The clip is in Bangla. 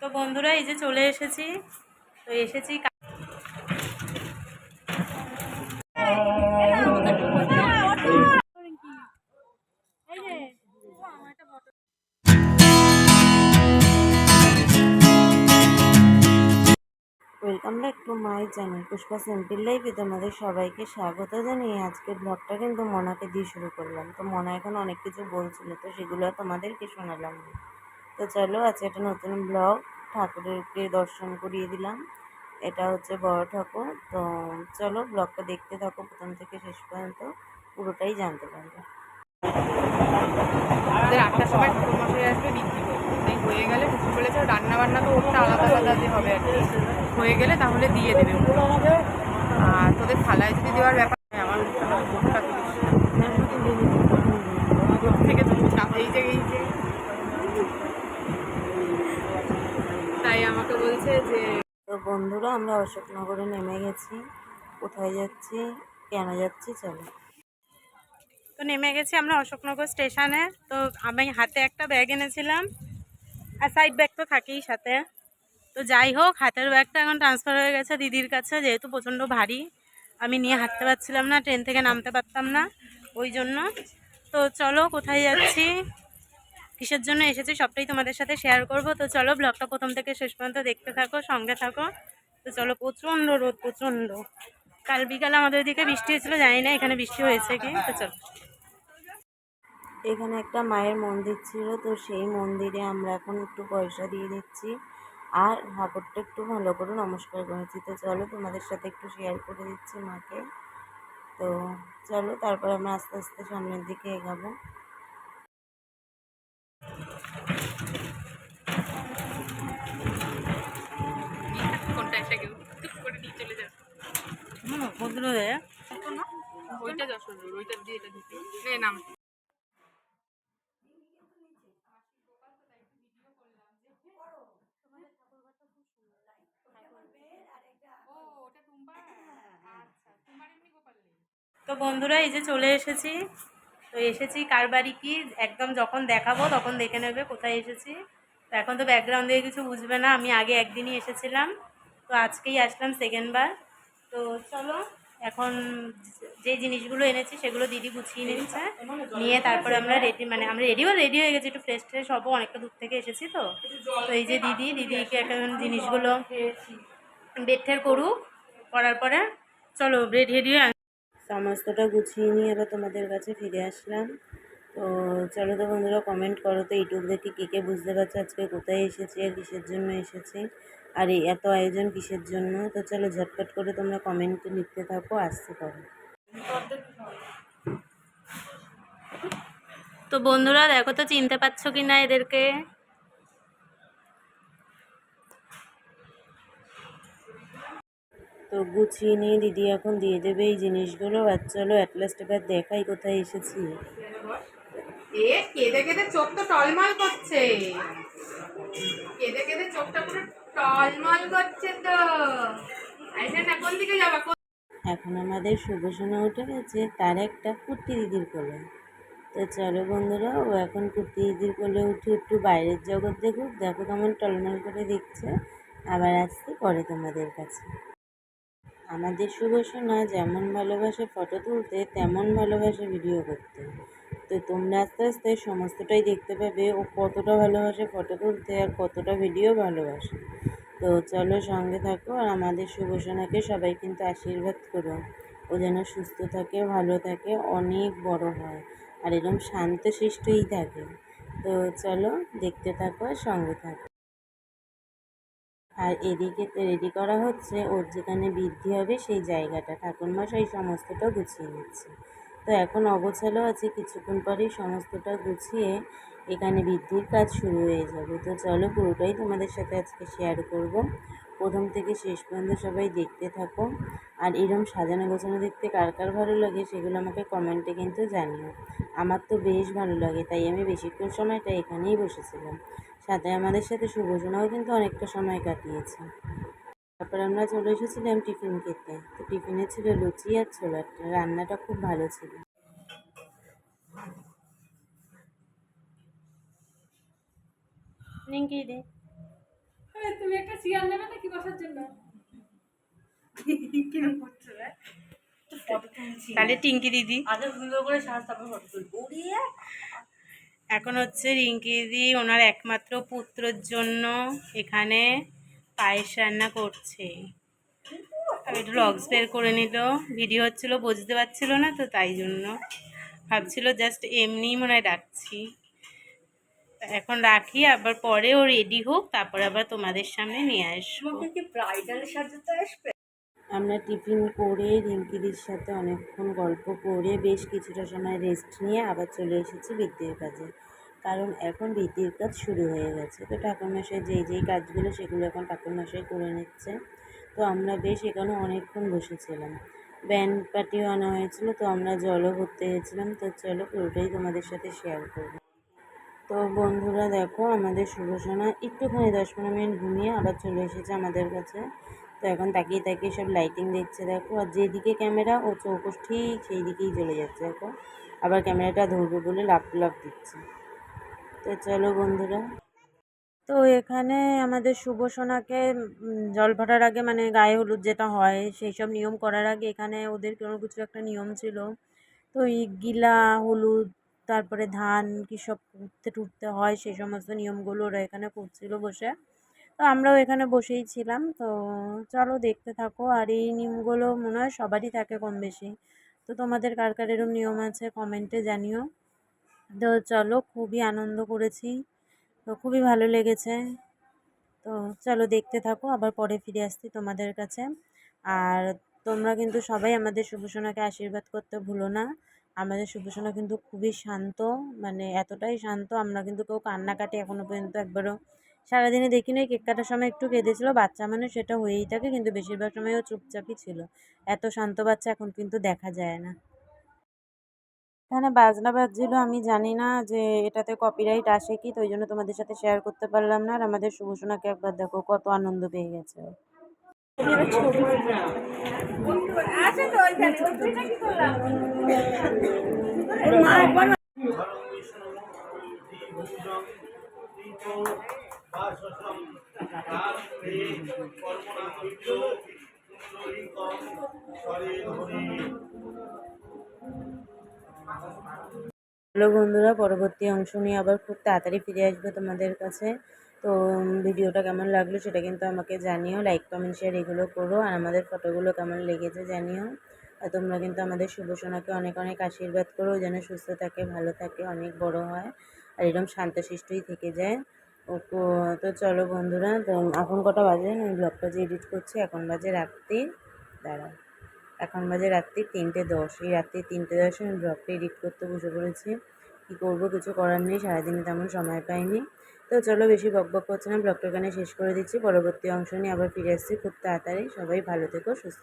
তো বন্ধুরা এই যে চলে এসেছি, তো এসেছি welcome back to my channel Pushpa simple লাইফে তোমাদের সবাইকে স্বাগত জানিয়ে আজকের ব্লগটা কিন্তু মনাকে দিয়ে শুরু করলাম। তো মনা এখন অনেক কিছু বলছিল, তো সেগুলো তোমাদেরকে শোনালাম। তো চলো আজকে একটা নতুন ব্লগ, ঠাকুরকে দর্শন করিয়ে দিলাম। এটা হচ্ছে বড় ঠাকুর। তো চলো ব্লগটা দেখতে থাকো প্রথম থেকে শেষ পর্যন্ত, পুরোটাই জানতে পারবে। আমাদের 8টার সময় ঠাকুরমশাই আসবে বৃদ্ধি করবে, হয়ে গেলে ঠাকুর বলেছে রান্না বান্না তো ওটা আলাদা আলাদা যে হবে আর কি, হয়ে গেলে তাহলে দিয়ে দেবে। আর তোদের থালায় যদি দেওয়ার ব্যাপার আমার ভোটটা তুলিস থেকে তুলিস এই যে তাই আমাকে বলছে যে। তো বন্ধুরা আমরা অশোকনগরে নেমে গেছি। কোথায় যাচ্ছি, কেন যাচ্ছি, চলো। তো নেমে গেছি আমরা অশোকনগর স্টেশনে। তো আমি হাতে একটা ব্যাগ এনেছিলাম, আর সাইড ব্যাগ তো থাকেই সাথে। তো যাই হোক, হাতের ব্যাগটা এখন ট্রান্সফার হয়ে গেছে দিদির কাছে, যেহেতু প্রচণ্ড ভারী, আমি নিয়ে হাঁটতে পারছিলাম না, ট্রেন থেকে নামতে পারতাম না, ওই জন্য। তো চলো কোথায় যাচ্ছি, কিসের জন্য এসেছি, সবটাই তোমাদের সাথে শেয়ার করব। তো চলো ব্লগটা প্রথম থেকে শেষ পর্যন্ত দেখতে থাকো, সঙ্গে থাকো। তো চলো, প্রচণ্ড রোদ, প্রচণ্ড। কাল বিকালে আমাদের দিকে বৃষ্টি হয়েছিল, জানি না এখানে বৃষ্টি হয়েছে কি। তো চলো, এখানে একটা মায়ের মন্দির ছিল, তো সেই মন্দিরে আমরা এখন একটু পয়সা দিয়ে দিচ্ছি আর ঠাকুরটা একটু ভালো করে নমস্কার করেছি। তো চলো তোমাদের সাথে একটু শেয়ার করে দিচ্ছি মাকে। তো চলো, তারপর আমরা আস্তে আস্তে সামনের দিকে এগাবো। ওইটা যশোর রোড, ওইটা দিয়ে এটা দিতে নাম। তো বন্ধুরা এই যে চলে এসেছি। তো এসেছি কার বাড়ি কি একদম যখন দেখাবো তখন দেখে নেবে কোথায় এসেছি। তো এখন তো ব্যাকগ্রাউন্ড দিয়ে কিছু বুঝবে না, আমি আগে একদিনই এসেছিলাম, তো আজকেই আসলাম সেকেন্ডবার। তো চলো, এখন যে জিনিসগুলো এনেছি সেগুলো দিদি গুছিয়ে নিচ্ছে, নিয়ে তারপরে আমরা আমরা রেডি হয়ে গেছি, একটু ফ্রেশ ট্রেশ হবো, অনেকটা দূর থেকে এসেছি। তো তো এই যে দিদিকে এখন জিনিসগুলো বেডঠের করুক, করার পরে চলো রেডি হয়ে সমস্তটা গুছিয়ে নিয়ে আবার তোমাদের কাছে ফিরে আসলাম। তো চলো তো বন্ধুরা, কমেন্ট করো তো ইউটিউব দেখে কে কে বুঝতে পারছো আজকে কোথায় এসেছি আর কিসের জন্য এসেছি, আর এই এত আয়োজন কিসের জন্য। তো চলো ঝটপট করে তোমরা কমেন্টে লিখতে থাকো, আসতে পারো। তো বন্ধুরা দেখো তো চিনতে পারছো কি না এদেরকে। তো গুছিয়ে নিয়ে দিদি এখন দিয়ে দেবে এই জিনিসগুলো। আর চলো অ্যাটলাস্ট এবার দেখাই কোথায় এসেছি। কেঁদে কেঁদে চোখ তো টলমল করছে, কেঁদে কেঁদে চোখটা পুরো টলমল করছে। তো না কোন দিকে যাবা? এখন আমাদের শুভসোনা উঠে গেছে তার একটা কুর্তি দিদির কোলে। তো চলো বন্ধুরা, ও এখন কুর্তি দিদির কোলে উঠে একটু বাইরের জগৎ দেখুক, দেখো কেমন টলমল করে দেখছে, আবার আসতে পরে তোমাদের কাছে। আমাদের শুভসোনা যেমন ভালোবাসে ফটো তুলতে, তেমন ভালোবাসে ভিডিও করতে। তো তোমরা আস্তে আস্তে সমস্তটাই দেখতে পাবে ও কতটা ভালোবাসে ফটো তুলতে আর কতটা ভিডিও ভালোবাসে। তো চলো সঙ্গে থাকো, আর আমাদের শুভসোনাকে সবাই কিন্তু আশীর্বাদ করো, ও যেন সুস্থ থাকে, ভালো থাকে, অনেক বড় হয়, আর এরকম শান্তশিষ্টই থাকে। তো চলো দেখতে থাকো আর সঙ্গে থাকো। আর এদিকে তো রেডি করা হচ্ছে ওর যেখানে বৃদ্ধি হবে সেই জায়গাটা, ঠাকুরমশাই সমস্তটা গুছিয়ে নিচ্ছে। তো এখন অগোছালো আছে, কিছুক্ষণ পরেই সমস্তটা গুছিয়ে এখানে বৃদ্ধির কাজ শুরু হয়ে যাবে। তো চলো পুরোটাই তোমাদের সাথে আজকে শেয়ার করব, প্রথম থেকে শেষ পর্যন্ত সবাই দেখতে থাকো। আর এরকম সাজানো গোছানো দেখতে কার কার ভালো লাগে সেগুলো আমাকে কমেন্টে কিন্তু জানিও। আমার তো বেশ ভালো লাগে, তাই আমি বেশিক্ষণ সময়টা এখানেই বসেছিলাম, সাথে আমাদের সাথে শুভসোনাও কিন্তু অনেকটা সময় কাটিয়েছে। তারপর আমরা চলে এসেছিলাম টিফিন খেতে। তো টিফিনে ছিল লুচি আর ছোলাটা, রান্নাটা খুব ভালো ছিল। রিঙ্কি দি তুমি একটা চেয়ার নেবে নাকি বসার জন্য? তাহলে টিঙ্কি দিদি আগে সুন্দর করে সাজ, তারপর ফটো তুলবো। এখন হচ্ছে রিঙ্কি দিদি ওনার একমাত্র পুত্রের জন্য এখানে পায়েস রান্না করছে। আমি একটু লগস বের করে নিল, ভিডিও হচ্ছিল বুঝতে পারছিল না তো তাই জন্য ভাবছিল জাস্ট এমনি মনে হয় ডাকছি। এখন রাখি, আবার পরে ও রেডি হোক, তারপরে আবার তোমাদের সামনে নিয়ে আসবো। কি ব্রাইডাল সাজাতে আসবে? আমরা টিফিন করে রিঙ্কিদির সাথে অনেকক্ষণ গল্প করে বেশ কিছুটা সময় রেস্ট নিয়ে আবার চলে এসেছি বৃত্তির কাজে। কারণ এখন বৃত্তির কাজ শুরু হয়ে গেছে, তো ঠাকুরমশাই যেই কাজগুলো সেগুলো এখন ঠাকুরমশাই করে নিচ্ছে। তো আমরা বেশ এখানে অনেকক্ষণ বসেছিলাম, ব্যান্ড পার্টিও আনা হয়েছিল, তো আমরা জলও ভরতে গেছিলাম। তো চলো পুরোটাই তোমাদের সাথে শেয়ার করবো। তো বন্ধুরা দেখো, আমাদের শুভসোনা একটুখানি 10-15 মিনিট ঘুমিয়ে আবার চলে এসেছে আমাদের কাছে। তো এখন তাকিয়ে তাকিয়ে সব লাইটিং দেখছে দেখো, আর যেদিকে ক্যামেরা ও চৌকো ঠিক সেই দিকেই চলে যাচ্ছে দেখো, আবার ক্যামেরাটা ধরবে বলে লাফ লাফ দিচ্ছে। তো চলো বন্ধুরা, তো এখানে আমাদের শুভসোনাকে জল ভরার আগে মানে গায়ে হলুদ যেটা হয় সেই সব নিয়ম করার আগে এখানে ওদের কোনো কিছু একটা নিয়ম ছিল। তো এই গিলা হলুদ, তারপরে ধান কী সব কুটতে টুটতে হয়, সেই সমস্ত নিয়মগুলো ওরা এখানে করছিল বসে। তো আমরাও এখানে বসেই ছিলাম। তো চলো দেখতে থাকো। আর এই নিয়মগুলো মনে হয় সবারই থাকে কম বেশি। তো তোমাদের কার কার এরম নিয়ম আছে কমেন্টে জানিও। তো চলো, খুবই আনন্দ করেছি, তো খুবই ভালো লেগেছে। তো চলো দেখতে থাকো, আবার পরে ফিরে আসছি তোমাদের কাছে। আর তোমরা কিন্তু সবাই আমাদের শুভসোনাকে আশীর্বাদ করতে ভুলো না। আমাদের শুভসোনা কিন্তু খুবই শান্ত, মানে এতটাই শান্ত, আমরা কিন্তু কেউ কান্নাকাটি এখনও পর্যন্ত একবারও সারাদিনে দেখিনি। ওই কেক কাটার সময় একটু কেঁদেছিল, বাচ্চা মানুষ সেটা হয়েই থাকে, কিন্তু বেশিরভাগ সময় ও চুপচাপই ছিল। এত শান্ত বাচ্চা এখন কিন্তু দেখা যায় না। এখানে বাজনা বাজছিল, আমি জানি না যে এটাতে কপিরাইট আসে কি, তো ওই জন্য তোমাদের সাথে শেয়ার করতে পারলাম না। আর আমাদের শুভসোনাকে একবার দেখো কত আনন্দ পেয়ে গেছে। হ্যালো বন্ধুরা, পরবর্তী অংশ নিয়ে আবার খুব তাড়াতাড়ি ফিরে আসবে তোমাদের কাছে। তো ভিডিওটা কেমন লাগলো সেটা কিন্তু আমাকে জানিও, লাইক কমেন্ট শেয়ার এগুলো করো, আর আমাদের ফটোগুলো কেমন লেগেছে জানিও। আর তোমরা কিন্তু আমাদের শুভসোনাকে অনেক অনেক আশীর্বাদ করো, যেন সুস্থ থাকে, ভালো থাকে, অনেক বড় হয়, আর এরকম শান্তশিষ্টই থেকে যায়। তো চলো বন্ধুরা, তো এখন কটা বাজে আমি ব্লগটা যে এডিট করছি, এখন বাজে রাত্রি, দাঁড়াও, এখন বাজে রাত্রি 3:10। এই রাত্রি 3:10 আমি ব্লগটা এডিট করতে বসে পড়েছি। কী করবো, কিছু করার নেই, সারাদিনে তেমন সময় পাইনি। তো চলো বেশি বকবক করছি না, ব্লগটা এখানে শেষ করে দিচ্ছি। পরবর্তী অংশ নিয়ে আবার ফিরে আসছি খুব তাড়াতাড়ি। সবাই ভালো থেকো, সুস্থ থেকো।